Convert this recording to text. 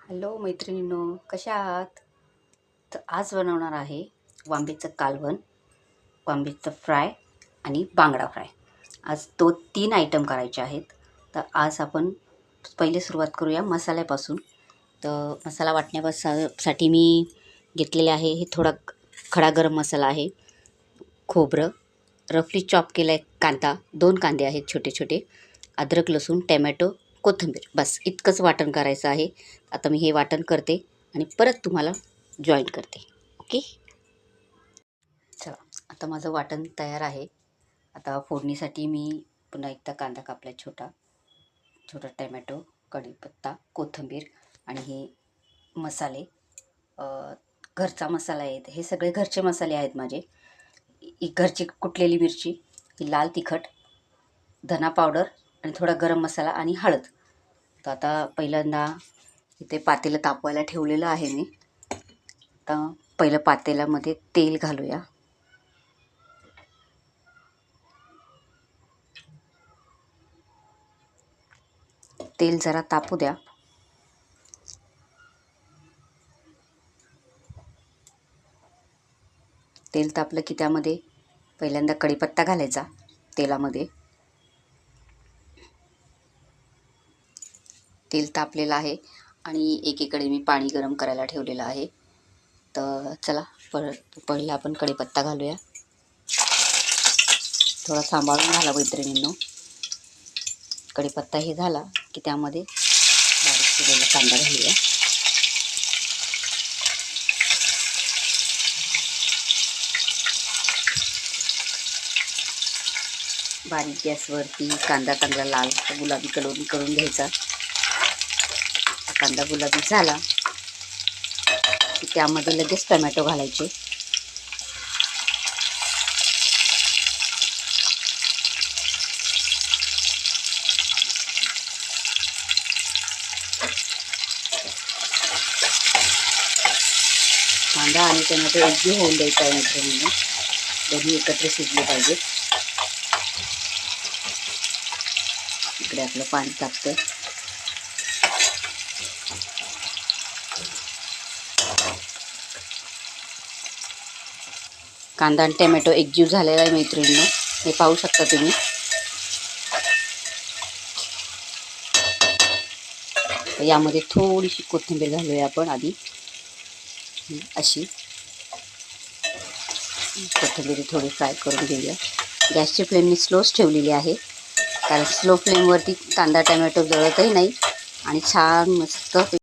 Hello मैत्रिणींनो, कशा आहात? तर आज बनवणार आहे वांबीचं कालवण, वांबीचं फ्राय आणि बांगडा फ्राय. आज तो 3 आयटम करायचे आहेत. तर आज आपण पहिले सुरुवात करूया मसाल्यापासून. तर मसाला वाटण्यासाठी मी घेतलेले आहे हे थोडा खडा गरम मसाला आहे, खोबरं, रफली चॉप केला आहे कांदा, 2 कांदे आहेत छोटे छोटे, अद्रक, लसूण, टॅमॅटो, कोथिंबीर. बस इतकंच वाटण करायचं आहे. आता मी हे वाटण करते आणि परत तुम्हाला जॉईन करते. ओके, चला. आता माझं वाटण तयार आहे. आता फोडणीसाठी मी पुन्हा एकदा कांदा कापला छोटा छोटा, टॅमॅटो, कढीपत्ता, कोथिंबीर आणि हे मसाले. घरचा मसाला आहे, हे सगळे घरचे मसाले आहेत माझे. घरची कुटलेली मिरची, ही लाल तिखट, धना पावडर आणि थोडा गरम मसाला आणि हळद. तर आता पहिल्यांदा इथे पातेलं तापवायला ठेवलेलं आहे मी. आता पहिलं पातेल्यामध्ये तेल घालूया. तेल जरा तापू द्या. तेल तापलं की त्यामध्ये पहिल्यांदा कढीपत्ता घालायचा तेलामध्ये. तेल तापलेलं आहे आणि एकीकडे मी पाणी गरम करायला ठेवलेलं आहे. तर चला पहिला आपण कढीपत्ता घालूया. थोडा सांभाळून घाला मैत्रिणींनो. कढीपत्ता हे झाला की त्यामध्ये बारीक चिरलेला कांदा घालूया. बारीक गॅसवरती कांदा चांगला लाल गुलाबी करून घ्यायचा. कांदा गुलाबी झाला की त्यामध्ये लगेच टोमॅटो घालायचे. कांदा आणि टोमॅटो एकजीव होऊन द्यायचा आहे मैत्रिणींनो. दोन्ही एकत्र शिजले पाहिजेत. इकडे आपलं पाणी तापतंय. कांदा आणि टोमॅटो एकजीव झालेला आहे मैत्रिणींनो, हे पाहू शकता तुम्ही. यामध्ये थोडीशी कोथिंबीर घालूया आपण आधी. अशी कोथिंबीर थोडी फ्राय करून घेऊया. गॅसची फ्लेम मी स्लोच ठेवलेली आहे, कारण स्लो फ्लेमवरती कांदा टोमॅटो जळतही नाही आणि छान मस्त